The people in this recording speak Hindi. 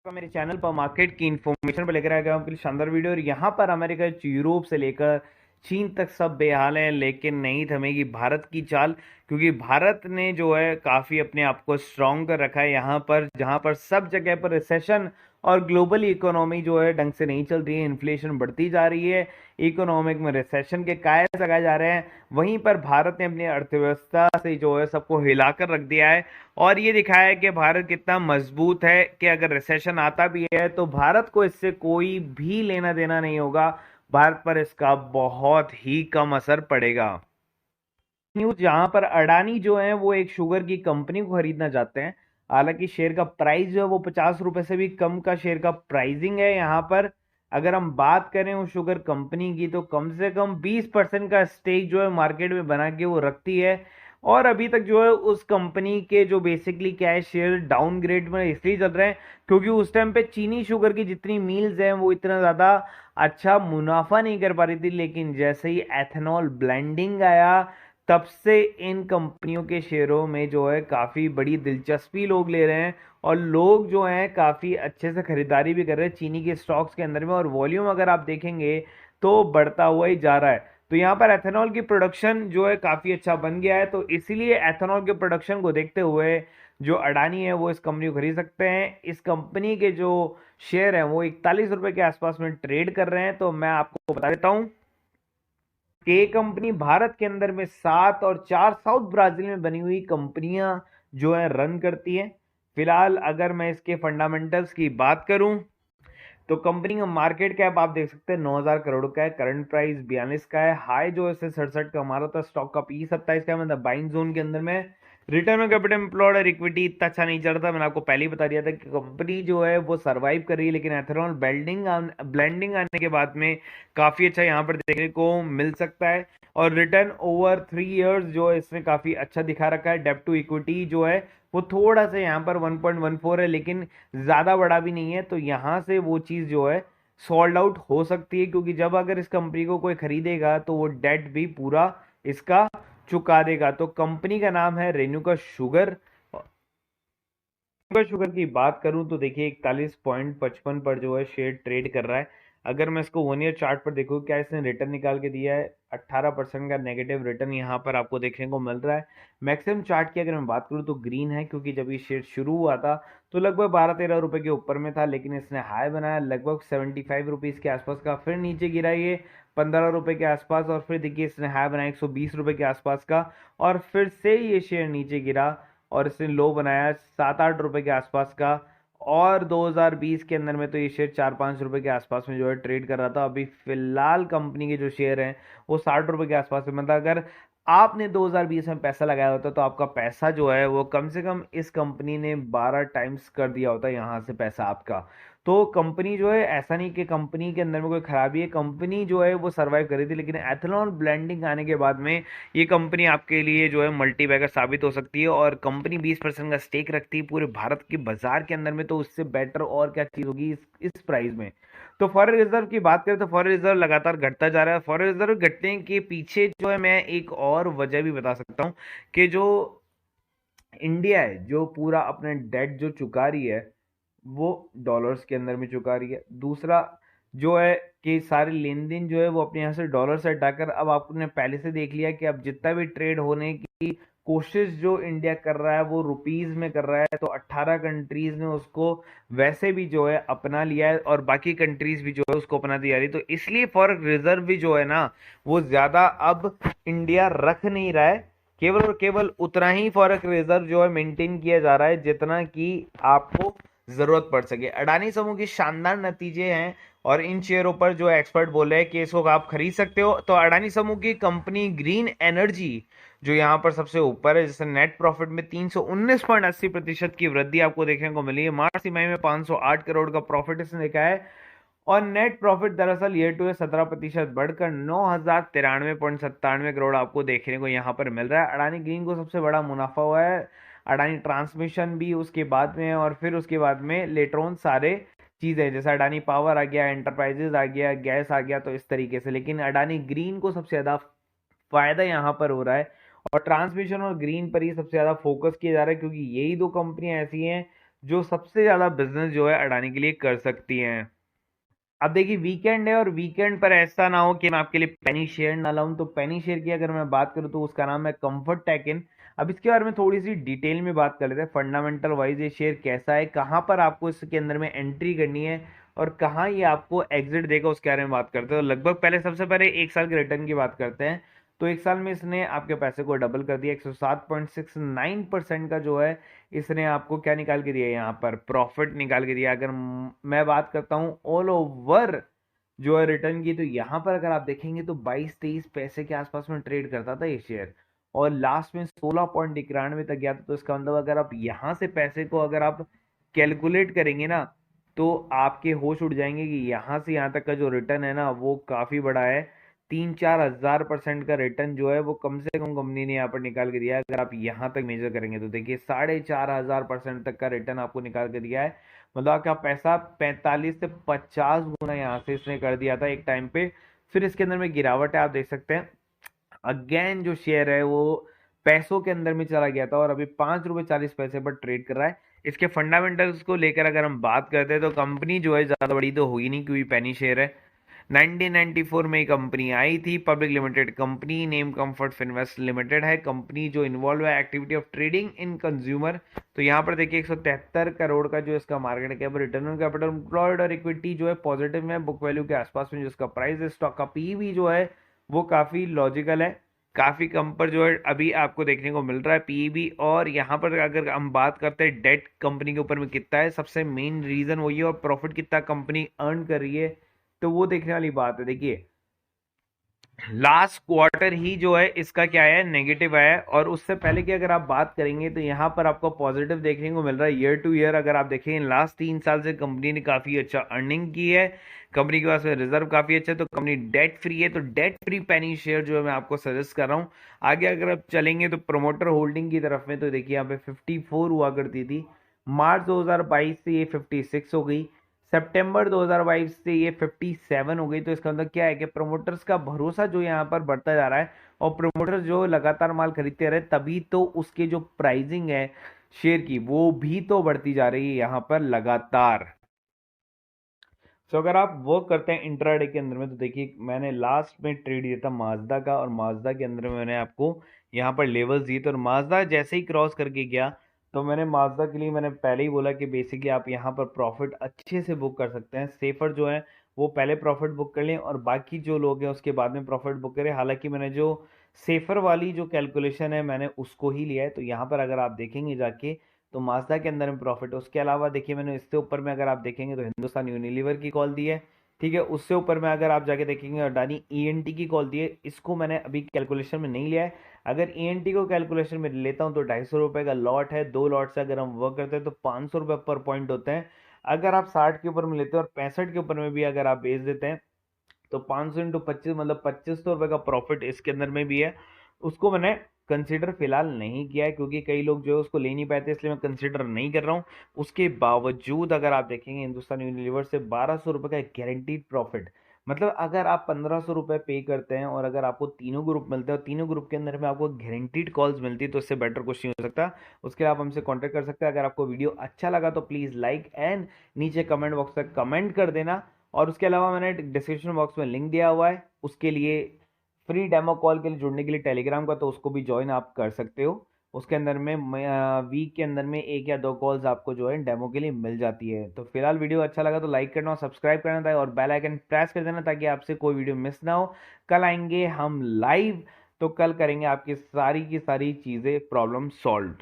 का मेरे चैनल पर मार्केट की इन्फॉर्मेशन पर लेकर आ गया हूँ आपके लिए शानदार वीडियो। और यहाँ पर अमेरिका, यूरोप से लेकर चीन तक सब बेहाल है, लेकिन नहीं थमेगी भारत की चाल। क्योंकि भारत ने जो है काफी अपने आप को स्ट्रांग कर रखा है यहाँ पर, जहाँ पर सब जगह पर रिसेशन और ग्लोबल इकोनॉमी जो है ढंग से नहीं चल रही है, इन्फ्लेशन बढ़ती जा रही है, इकोनॉमिक में रिसेशन के कायस लगाए जा रहे हैं। वहीं पर भारत ने अपनी अर्थव्यवस्था से जो है सबको हिलाकर रख दिया है और ये दिखाया है कि भारत कितना मजबूत है कि अगर रिसेशन आता भी है तो भारत को इससे कोई भी लेना देना नहीं होगा, भारत पर इसका बहुत ही कम असर पड़ेगा। न्यूज जहां पर अडानी जो है वो एक शुगर की कंपनी को खरीदना चाहते हैं। हालांकि शेयर का प्राइस जो है वो 50 रुपए से भी कम का शेयर का प्राइसिंग है यहाँ पर। अगर हम बात करें उस शुगर कंपनी की तो कम से कम 20% का स्टेक जो है मार्केट में बना के वो रखती है। और अभी तक जो है उस कंपनी के जो बेसिकली क्या है, शेयर डाउनग्रेड में इसलिए चल रहे हैं क्योंकि उस टाइम पे चीनी शुगर की जितनी मिल्स हैं वो इतना ज्यादा अच्छा मुनाफा नहीं कर पा रही थी। लेकिन जैसे ही एथेनॉल ब्लेंडिंग आया तब से इन कंपनियों के शेयरों में जो है काफी बड़ी दिलचस्पी लोग ले रहे हैं और लोग जो हैं काफी अच्छे से खरीदारी भी कर रहे हैं चीनी के स्टॉक्स के अंदर में। और वॉल्यूम अगर आप देखेंगे तो बढ़ता हुआ ही जा रहा है। तो यहाँ पर एथेनॉल की प्रोडक्शन जो है काफी अच्छा बन गया है, तो इसीलिए एथेनॉल के प्रोडक्शन को देखते हुए जो अडानी है वो इस कंपनी को खरीद सकते हैं। इस कंपनी के जो शेयर हैं वो 41 रुपए के आसपास में ट्रेड कर रहे हैं। तो मैं आपको बता देता हूँ कि ये कंपनी भारत के अंदर में 7 और 4 साउथ ब्राजील में बनी हुई कंपनियां जो है रन करती है। फिलहाल अगर मैं इसके फंडामेंटल्स की बात करूं तो कंपनी का मार्केट कैप आप देख सकते हैं 9,000 करोड़ का है, करंट प्राइस 42 का है, हाई जो है 67 का हमारा था, स्टॉक का पी 27 का है, मतलब बाइंग जोन के अंदर में। रिटर्न ऑन कैपिटल एम्प्लॉयड और इक्विटी इतना अच्छा नहीं चल रहा था। मैंने आपको पहले ही बता दिया था कि कंपनी जो है वो सरवाइव कर रही है, लेकिन एथेनॉल ब्लेंडिंग आने के बाद में काफी अच्छा यहाँ पर देखने को मिल सकता है। और रिटर्न ओवर 3 इयर्स जो है इसमें काफी अच्छा दिखा रखा है। डेब्ट टू इक्विटी जो है वो थोड़ा सा यहाँ पर 1.14 है, लेकिन ज्यादा बड़ा भी नहीं है। तो यहाँ से वो चीज जो है सॉल्ड आउट हो सकती है, क्योंकि जब अगर इस कंपनी को कोई खरीदेगा तो वो डेट भी पूरा इसका चुका देगा। तो कंपनी का नाम है रेणुका शुगर। शुगर शुगर की बात करूं तो देखिए 41.55 पर जो है शेयर ट्रेड कर रहा है। अगर मैं इसको 1 ईयर चार्ट पर देखूं, क्या इसने रिटर्न निकाल के दिया है, 18% का नेगेटिव रिटर्न यहाँ पर आपको देखने को मिल रहा है। मैक्सिमम चार्ट की अगर मैं बात करूं तो ग्रीन है, क्योंकि जब ये शेयर शुरू हुआ था तो लगभग 12-13 रुपए के ऊपर में था, लेकिन इसने हाई बनाया लगभग 75 रुपीज के आसपास का, फिर नीचे गिरा ये 15 रुपए के आसपास, और फिर देखिए इसने हाई बनाया 120 रुपए के आसपास का, और फिर से ये शेयर नीचे गिरा और इसने लो बनाया 7-8 रुपए के आसपास का। और 2020 के अंदर में तो ये शेयर 4-5 रुपए के आसपास में जो है ट्रेड कर रहा था। अभी फिलहाल कंपनी के जो शेयर हैं वो 60 रुपए के आसपास में, मतलब अगर आपने 2020 में पैसा लगाया होता तो आपका पैसा जो है वो कम से कम इस कंपनी ने 12 टाइम्स कर दिया होता यहाँ से पैसा आपका। तो कंपनी जो है, ऐसा नहीं कि कंपनी के अंदर में कोई खराबी है, कंपनी जो है वो सरवाइव कर रही थी, लेकिन एथेनॉल ब्लेंडिंग आने के बाद में ये कंपनी आपके लिए जो है मल्टीबैगर साबित हो सकती है। और कंपनी 20% का स्टेक रखती है पूरे भारत के बाजार के अंदर में, तो उससे बेटर और क्या चीज होगी इस प्राइस में। तो फॉरेन रिजर्व की बात करें तो फॉरेन रिजर्व लगातार घटता जा रहा है। फॉरेन रिजर्व घटने के पीछे जो है मैं एक और वजह भी बता सकता हूँ कि जो इंडिया है जो पूरा अपने डेट जो चुका रही है वो डॉलर्स के अंदर में चुका रही है। दूसरा जो है कि सारे लेन देन जो है वो अपने यहाँ से डॉलर से हटाकर, अब आपने पहले से देख लिया कि अब जितना भी ट्रेड होने की कोशिश जो इंडिया कर रहा है वो रुपीज में कर रहा है। तो 18 कंट्रीज ने उसको वैसे भी जो है अपना लिया है और बाकी कंट्रीज भी जो है उसको अपना दिया रही। तो इसलिए फॉरेन रिजर्व भी जो है ना वो ज्यादा अब इंडिया रख नहीं रहा है, केवल और केवल उतना ही फॉरेक्स रिजर्व जो है मेंटेन किया जा रहा है जितना कि आपको जरूरत पड़ सके। अडानी समूह के शानदार नतीजे हैं और इन शेयरों पर जो एक्सपर्ट बोल रहे हैं कि इसको आप खरीद सकते हो। तो अडानी समूह की कंपनी ग्रीन एनर्जी जो यहाँ पर सबसे ऊपर है, जिससे नेट प्रॉफिट में 319.80% की वृद्धि आपको देखने को मिली है। मार्च तिमाही में 508 करोड़ का प्रॉफिट इसने देखा है और नेट प्रॉफिट दरअसल ईयर टू ईयर 17% बढ़कर 9,093.97 करोड़ आपको देखने को यहाँ पर मिल रहा है। अडानी ग्रीन को सबसे बड़ा मुनाफा हुआ है, अडानी ट्रांसमिशन भी उसके बाद में है, और फिर उसके बाद में लेटरॉन सारे चीजें जैसे अडानी पावर आ गया, एंटरप्राइजेज आ गया, गैस आ गया, तो इस तरीके से। लेकिन अडानी ग्रीन को सबसे ज्यादा फायदा यहाँ पर हो रहा है और ट्रांसमिशन और ग्रीन पर ही सबसे ज्यादा फोकस किया जा रहा है, क्योंकि यही दो कंपनियां ऐसी हैं जो सबसे ज़्यादा बिजनेस जो है अडानी के लिए कर सकती हैं। अब देखिए वीकेंड है और वीकेंड पर ऐसा ना हो कि मैं आपके लिए पेनी शेयर ना लाऊं। तो पेनी शेयर की अगर मैं बात करूं तो उसका नाम है कंफर्ट टेक इन। अब इसके बारे में थोड़ी सी डिटेल में बात कर लेते हैं। फंडामेंटल वाइज ये शेयर कैसा है, कहां पर आपको इसके अंदर में एंट्री करनी है और कहां ये आपको एग्जिट देगा, उसके बारे में बात करते हैं। तो लगभग पहले सबसे पहले एक साल के रिटर्न की बात करते हैं। तो एक साल में इसने आपके पैसे को डबल कर दिया। 107.69% का जो है इसने आपको क्या निकाल के दिया, यहाँ पर प्रॉफिट निकाल के दिया। अगर मैं बात करता हूँ ऑल ओवर जो है रिटर्न की, तो यहाँ पर अगर आप देखेंगे तो 22-23 पैसे के आसपास में ट्रेड करता था ये शेयर और लास्ट में 16.91 तक गया था। तो इसका मतलब अगर आप यहाँ से पैसे को अगर आप कैलकुलेट करेंगे ना, तो आपके होश उड़ जाएंगे कि यहाँ से यहाँ तक का जो रिटर्न है ना वो काफी बड़ा है। 3-4 हज़ार% का रिटर्न जो है वो कम से कम कंपनी ने यहाँ पर निकाल के दिया है। अगर आप यहाँ तक मेजर करेंगे तो देखिए 4,500% तक का रिटर्न आपको निकाल के दिया है। मतलब आपका पैसा 45 से 50 गुना यहाँ से इसने कर दिया था एक टाइम पे। फिर इसके अंदर में गिरावट है, आप देख सकते हैं। अगेन जो शेयर है वो पैसों के अंदर में चला गया था और अभी 5 रुपए 40 पैसे पर ट्रेड कर रहा है। इसके फंडामेंटल्स को लेकर अगर हम बात करते हैं तो कंपनी जो है ज्यादा बड़ी तो होगी नहीं क्योंकि पेनी शेयर है। 1994 में कंपनी आई थी, public limited company, name comfort Finvest limited है कंपनी जो इन्वॉल्व है activity of trading in consumer. तो यहाँ पर देखिए 173 करोड़ का जो इसका market cap, return on capital employed और इक्विटी जो है पॉजिटिव में, बुक वैल्यू के आसपास में जो इसका प्राइस है, स्टॉक का पी भी जो है वो काफी लॉजिकल है। काफी कम पर जो है अभी आपको देखने को मिल रहा है पीईबी। और यहाँ पर अगर हम बात करते हैं डेट कंपनी के ऊपर में कितना है, सबसे मेन रीजन वही है, और प्रॉफिट कितना कंपनी अर्न कर रही है तो वो देखने वाली बात है। देखिए लास्ट क्वार्टर ही जो है इसका क्या है, नेगेटिव है। और उससे पहले की अगर आप बात करेंगे तो यहाँ पर आपको पॉजिटिव देखने को मिल रहा है। ईयर टू ईयर अगर आप देखें लास्ट 3 साल से कंपनी ने काफी अच्छा अर्निंग की है, कंपनी के पास में रिजर्व काफी अच्छा है, तो कंपनी डेट फ्री है। तो डेट फ्री पेनी शेयर जो है मैं आपको सजेस्ट कर रहा हूँ। आगे अगर आप चलेंगे तो प्रोमोटर होल्डिंग की तरफ में, तो देखिए यहाँ पे 54 हुआ करती थी, मार्च 2022 से ये 56 हो गई, सितंबर 2022 से ये 57 हो गई। तो इसका मतलब क्या है कि प्रमोटर्स का भरोसा जो यहाँ पर बढ़ता जा रहा है और प्रमोटर्स जो लगातार माल खरीदते रहे तभी तो उसके जो प्राइसिंग है शेयर की वो भी तो बढ़ती जा रही है यहाँ पर लगातार। तो अगर आप वर्क करते हैं इंट्राडे के अंदर में तो देखिए मैंने लास्ट में ट्रेड दिया था माजदा का, और माजदा के अंदर में मैंने आपको यहाँ पर लेवल्स दिए थे और माजदा जैसे ही क्रॉस करके गया तो मैंने माजदा के लिए मैंने पहले ही बोला कि बेसिकली आप यहाँ पर प्रॉफिट अच्छे से बुक कर सकते हैं। सेफर जो है वो पहले प्रॉफिट बुक कर लें और बाकी जो लोग हैं उसके बाद में प्रॉफिट बुक करें। हालांकि मैंने जो सेफर वाली जो कैलकुलेशन है मैंने उसको ही लिया है। तो यहाँ पर अगर आप देखेंगे जाके तो माजदा के अंदर में प्रॉफिट है। उसके अलावा देखिए मैंने इससे ऊपर में अगर आप देखेंगे तो हिंदुस्तान यूनिलीवर की कॉल दी है, ठीक है। उससे ऊपर में अगर आप जाके देखेंगे अडानी ईएनटी की कॉल दी है। इसको मैंने अभी कैलकुलेशन में नहीं लिया है। अगर ईएनटी को कैलकुलेशन में लेता हूँ तो 250 रुपए का लॉट है, 2 लॉट से अगर हम वर्क करते हैं तो 500 रुपए पर पॉइंट होते हैं। अगर आप 60 के ऊपर में लेते हैं और 65 के ऊपर में भी अगर आप बेच देते हैं तो 500 × 25 मतलब 2500 रुपए का प्रॉफिट इसके अंदर में भी है। उसको मैंने कंसिडर फिलहाल नहीं किया है क्योंकि कई लोग जो है उसको ले नहीं पाते, इसलिए मैं कंसिडर नहीं कर रहा हूँ। उसके बावजूद अगर आप देखेंगे हिंदुस्तान यूनिलीवर से 1200 रुपए का गारंटीड प्रॉफिट, मतलब अगर आप 1500 रुपए पे करते हैं और अगर आपको तीनों ग्रुप मिलते हैं और तीनों ग्रुप के अंदर में आपको गारंटीड कॉल्स मिलती है तो इससे बेटर कुछ नहीं हो सकता। उसके लिए आप हमसे कांटेक्ट कर सकते हैं। अगर आपको वीडियो अच्छा लगा तो प्लीज़ लाइक एंड नीचे कमेंट बॉक्स में कमेंट कर देना। और उसके अलावा मैंने डिस्क्रिप्शन बॉक्स में लिंक दिया हुआ है उसके लिए, फ्री डेमो कॉल के लिए जुड़ने के लिए टेलीग्राम का, तो उसको भी ज्वाइन आप कर सकते हो। उसके अंदर में वीक के अंदर में 1 या 2 कॉल्स आपको जो है डेमो के लिए मिल जाती है। तो फिलहाल वीडियो अच्छा लगा तो लाइक करना और सब्सक्राइब करना था और बेल आइकन प्रेस कर देना ताकि आपसे कोई वीडियो मिस ना हो। कल आएंगे हम लाइव, तो कल करेंगे आपकी सारी की सारी चीज़ें प्रॉब्लम सॉल्व।